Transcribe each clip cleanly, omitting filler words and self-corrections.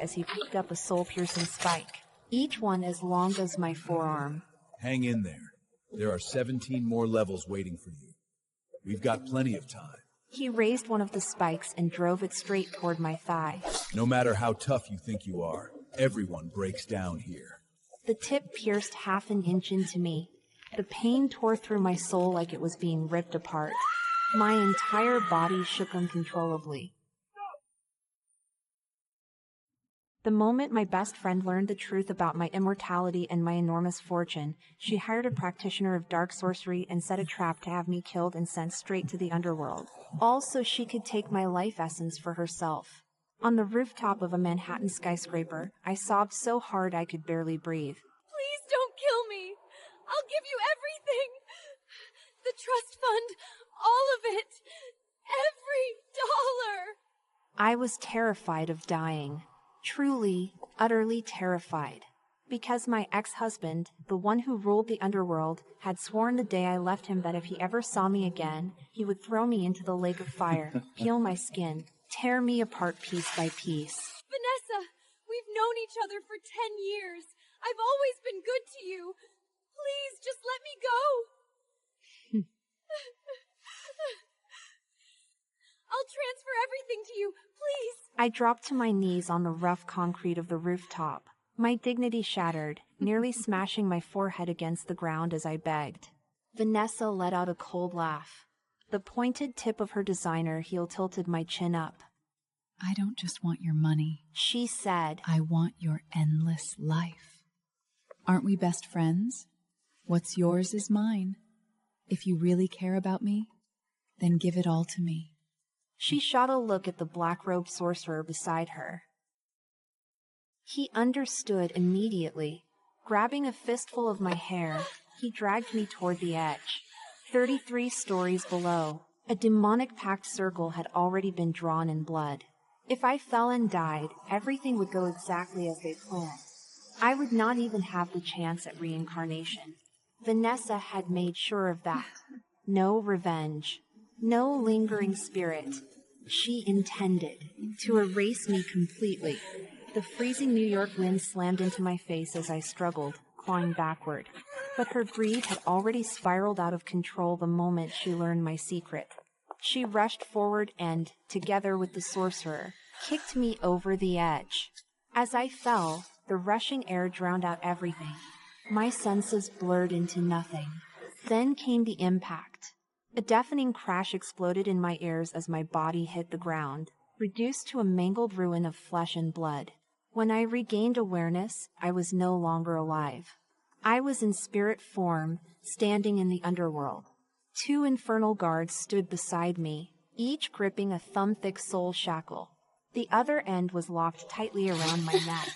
as he picked up a soul-piercing spike, each one as long as my forearm. Hang in there. There are 17 more levels waiting for you. We've got plenty of time. He raised one of the spikes and drove it straight toward my thigh. No matter how tough you think you are, everyone breaks down here. The tip pierced half an inch into me. The pain tore through my soul like it was being ripped apart. My entire body shook uncontrollably. The moment my best friend learned the truth about my immortality and my enormous fortune, she hired a practitioner of dark sorcery and set a trap to have me killed and sent straight to the Underworld. All so she could take my life essence for herself. On the rooftop of a Manhattan skyscraper, I sobbed so hard I could barely breathe. Please don't kill me. I'll give you everything. The trust fund, all of it. Every dollar. I was terrified of dying. Truly, utterly terrified. Because my ex-husband, the one who ruled the underworld, had sworn the day I left him that if he ever saw me again, he would throw me into the lake of fire, peel my skin, tear me apart piece by piece. Vanessa, we've known each other for 10 years. I've always been good to you. Please, just let me go. I'll transfer everything to you, please. I dropped to my knees on the rough concrete of the rooftop, my dignity shattered, nearly smashing my forehead against the ground as I begged. Vanessa let out a cold laugh. The pointed tip of her designer heel tilted my chin up. I don't just want your money, she said. I want your endless life. Aren't we best friends? What's yours is mine. If you really care about me, then give it all to me. She shot a look at the black-robed sorcerer beside her. He understood immediately. Grabbing a fistful of my hair, he dragged me toward the edge. 33 stories below, a demonic-packed circle had already been drawn in blood. If I fell and died, everything would go exactly as they planned. I would not even have the chance at reincarnation. Vanessa had made sure of that. No revenge. No lingering spirit. She intended to erase me completely. The freezing New York wind slammed into my face as I struggled, clawing backward. But her greed had already spiraled out of control the moment she learned my secret. She rushed forward and, together with the sorcerer, kicked me over the edge. As I fell, the rushing air drowned out everything. My senses blurred into nothing. Then came the impact. A deafening crash exploded in my ears as my body hit the ground, reduced to a mangled ruin of flesh and blood. When I regained awareness, I was no longer alive. I was in spirit form, standing in the underworld. 2 infernal guards stood beside me, each gripping a thumb-thick soul shackle. The other end was locked tightly around my neck.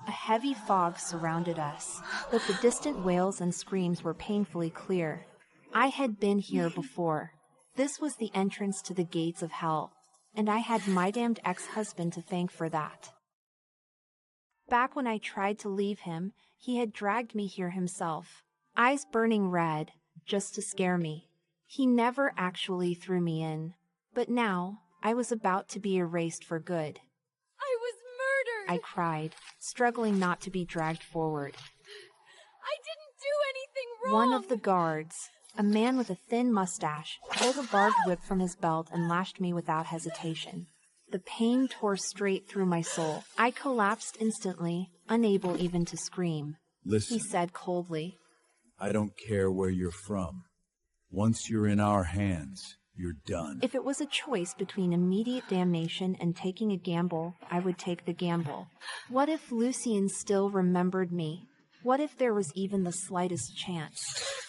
A heavy fog surrounded us, but the distant wails and screams were painfully clear. I had been here before. This was the entrance to the gates of hell, and I had my damned ex-husband to thank for that. Back when I tried to leave him, he had dragged me here himself, eyes burning red, just to scare me. He never actually threw me in, but now I was about to be erased for good. I was murdered! I cried, struggling not to be dragged forward. I didn't do anything wrong! One of the guards, a man with a thin mustache, pulled a barbed whip from his belt and lashed me without hesitation. The pain tore straight through my soul. I collapsed instantly, unable even to scream. Listen, he said coldly. I don't care where you're from. Once you're in our hands, you're done. If it was a choice between immediate damnation and taking a gamble, I would take the gamble. What if Lucien still remembered me? What if there was even the slightest chance?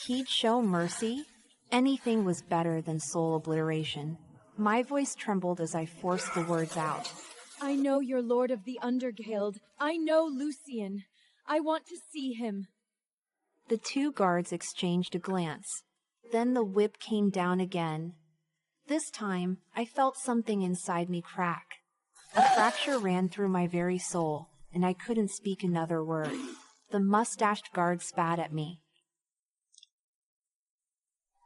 He'd show mercy? Anything was better than soul obliteration. My voice trembled as I forced the words out. I know you're Lord of the Underguild. I know Lucien. I want to see him. The 2 guards exchanged a glance. Then the whip came down again. This time, I felt something inside me crack. A fracture ran through my very soul, and I couldn't speak another word. The mustached guard spat at me.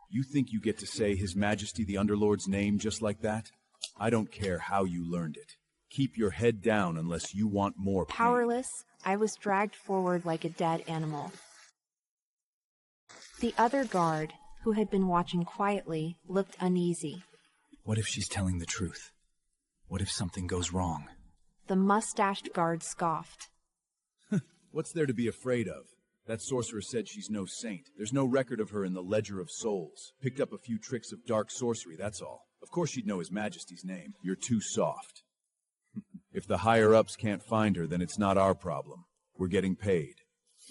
You think you get to say His Majesty the Underlord's name just like that? I don't care how you learned it. Keep your head down unless you want more pain. Powerless, I was dragged forward like a dead animal. The other guard, who had been watching quietly, looked uneasy. What if she's telling the truth? What if something goes wrong? The mustached guard scoffed. What's there to be afraid of? That sorcerer said she's no saint. There's no record of her in the Ledger of Souls. Picked up a few tricks of dark sorcery, that's all. Of course she'd know His Majesty's name. You're too soft. If the higher-ups can't find her, then it's not our problem. We're getting paid.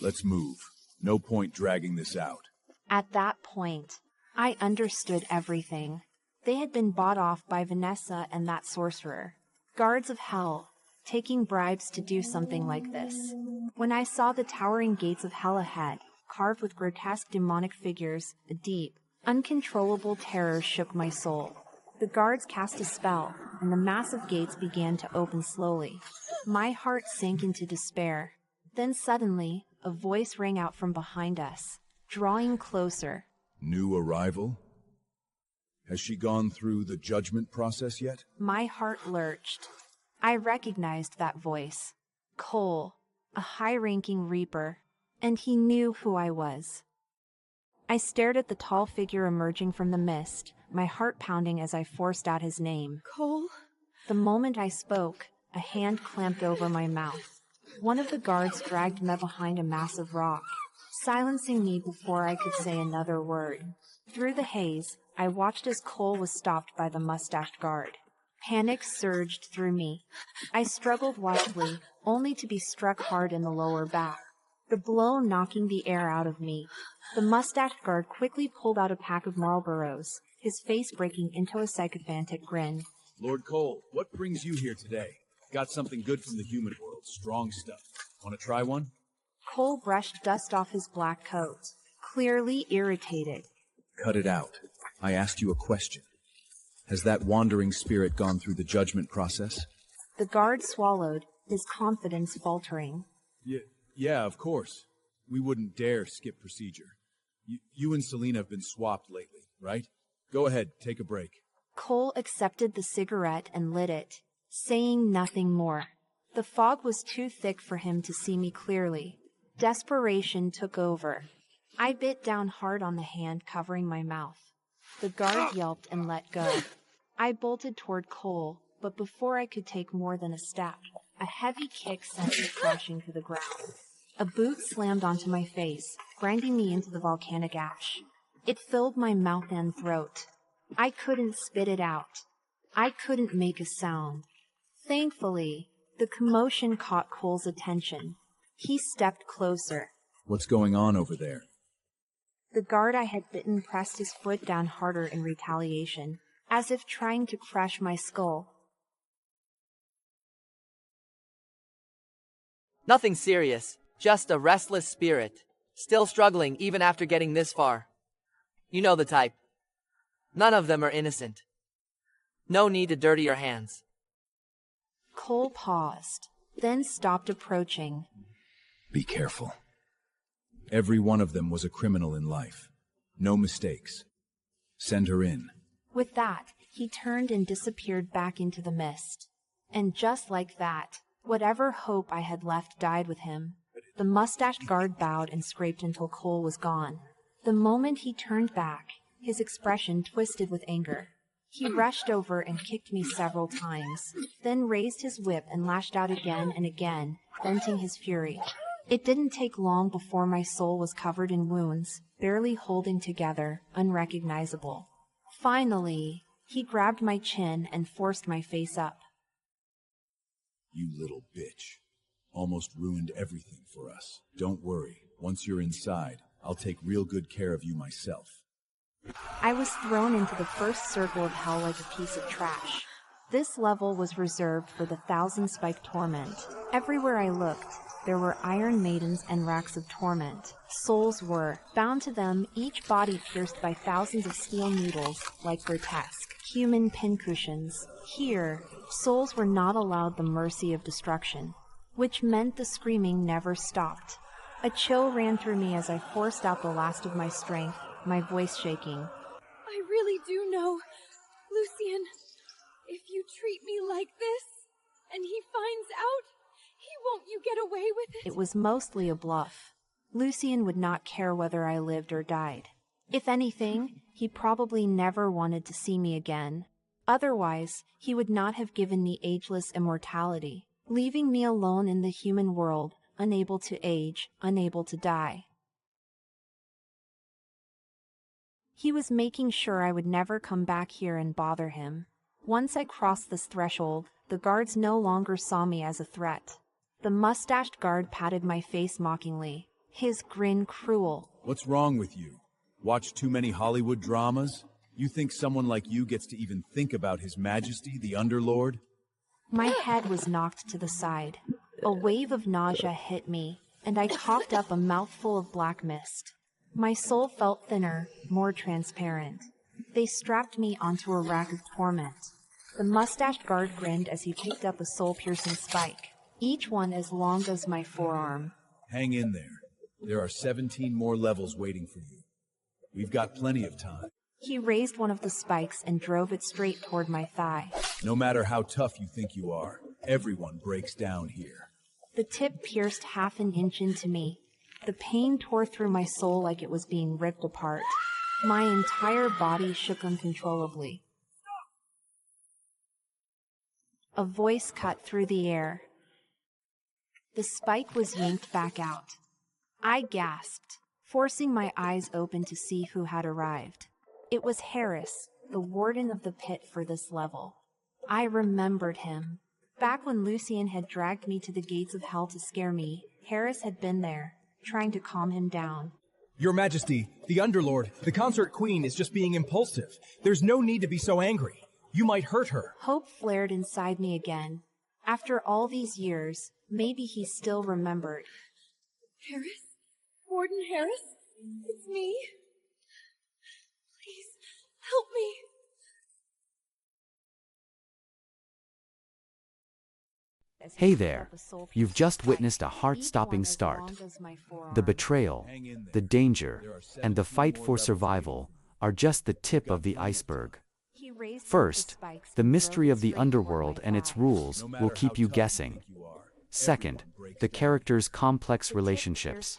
Let's move. No point dragging this out. At that point, I understood everything. They had been bought off by Vanessa and that sorcerer. Guards of hell, taking bribes to do something like this. When I saw the towering gates of hell ahead, carved with grotesque demonic figures, a deep, uncontrollable terror shook my soul. The guards cast a spell, and the massive gates began to open slowly. My heart sank into despair. Then suddenly, a voice rang out from behind us, drawing closer. New arrival? Has she gone through the judgment process yet? My heart lurched. I recognized that voice. Cole, a high-ranking Reaper, and he knew who I was. I stared at the tall figure emerging from the mist, my heart pounding as I forced out his name. Cole? The moment I spoke, a hand clamped over my mouth. One of the guards dragged me behind a massive rock, silencing me before I could say another word. Through the haze, I watched as Cole was stopped by the mustached guard. Panic surged through me. I struggled wildly, only to be struck hard in the lower back, the blow knocking the air out of me. The mustached guard quickly pulled out a pack of Marlboros, his face breaking into a sycophantic grin. Lord Cole, what brings you here today? Got something good from the human world, strong stuff. Want to try one? Cole brushed dust off his black coat, clearly irritated. Cut it out. I asked you a question. Has that wandering spirit gone through the judgment process? The guard swallowed, his confidence faltering. Yeah, of course. We wouldn't dare skip procedure. You and Selena have been swapped lately, right? Go ahead, take a break. Cole accepted the cigarette and lit it, saying nothing more. The fog was too thick for him to see me clearly. Desperation took over. I bit down hard on the hand covering my mouth. The guard yelped and let go. I bolted toward Cole, but before I could take more than a step, a heavy kick sent me crashing to the ground. A boot slammed onto my face, grinding me into the volcanic ash. It filled my mouth and throat. I couldn't spit it out. I couldn't make a sound. Thankfully, the commotion caught Cole's attention. He stepped closer. What's going on over there? The guard I had bitten pressed his foot down harder in retaliation, as if trying to crush my skull. Nothing serious, just a restless spirit, still struggling even after getting this far. You know the type. None of them are innocent. No need to dirty your hands. Cole paused, then stopped approaching. Be careful. Every one of them was a criminal in life. No mistakes. Send her in. With that, he turned and disappeared back into the mist. And just like that, whatever hope I had left died with him. The mustached guard bowed and scraped until Cole was gone. The moment he turned back, his expression twisted with anger. He rushed over and kicked me several times, then raised his whip and lashed out again and again, venting his fury. It didn't take long before my soul was covered in wounds, barely holding together, unrecognizable. Finally, he grabbed my chin and forced my face up. You little bitch. Almost ruined everything for us. Don't worry. Once you're inside, I'll take real good care of you myself. I was thrown into the first circle of hell like a piece of trash. This level was reserved for the thousand-spike torment. Everywhere I looked, there were iron maidens and racks of torment. Souls were, bound to them, each body pierced by thousands of steel needles, like grotesque human pincushions. Here, souls were not allowed the mercy of destruction, which meant the screaming never stopped. A chill ran through me as I forced out the last of my strength, my voice shaking. I really do know, Lucien, if you treat me like this, and he finds out, won't you get away with it? It was mostly a bluff. Lucian would not care whether I lived or died. If anything, he probably never wanted to see me again. Otherwise, he would not have given me ageless immortality, leaving me alone in the human world, unable to age, unable to die. He was making sure I would never come back here and bother him. Once I crossed this threshold, the guards no longer saw me as a threat. The mustached guard patted my face mockingly, his grin cruel. What's wrong with you? Watch too many Hollywood dramas? You think someone like you gets to even think about His Majesty, the Underlord? My head was knocked to the side. A wave of nausea hit me, and I coughed up a mouthful of black mist. My soul felt thinner, more transparent. They strapped me onto a rack of torment. The mustached guard grinned as he picked up a soul-piercing spike, each one as long as my forearm. Hang in there. There are 17 more levels waiting for you. We've got plenty of time. He raised one of the spikes and drove it straight toward my thigh. No matter how tough you think you are, everyone breaks down here. The tip pierced half an inch into me. The pain tore through my soul like it was being ripped apart. My entire body shook uncontrollably. A voice cut through the air. The spike was yanked back out. I gasped, forcing my eyes open to see who had arrived. It was Harris, the warden of the pit for this level. I remembered him. Back when Lucian had dragged me to the gates of hell to scare me, Harris had been there, trying to calm him down. Your Majesty, the Underlord, the Consort Queen is just being impulsive. There's no need to be so angry. You might hurt her. Hope flared inside me again. After all these years, maybe he still remembered. Harris? Warden Harris? It's me. Please, help me. Hey there. You've just witnessed a heart-stopping start. The betrayal, the danger, and the fight for survival are just the tip of the iceberg. First, the mystery of the Underworld and its rules will keep you guessing. Second, the characters' complex relationships,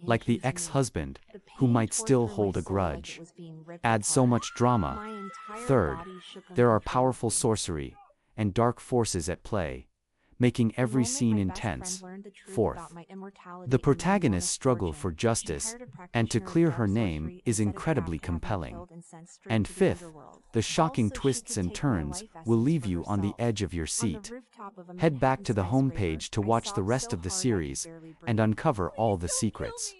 like the ex-husband, who might still hold a grudge, add so much drama. Third, there are powerful sorcery and dark forces at play, making every scene intense. Fourth, the protagonist's struggle for justice and to clear her name is incredibly compelling. And fifth, the shocking twists and turns will leave you on the edge of your seat. Head back to the homepage to watch the rest of the series and uncover all the secrets.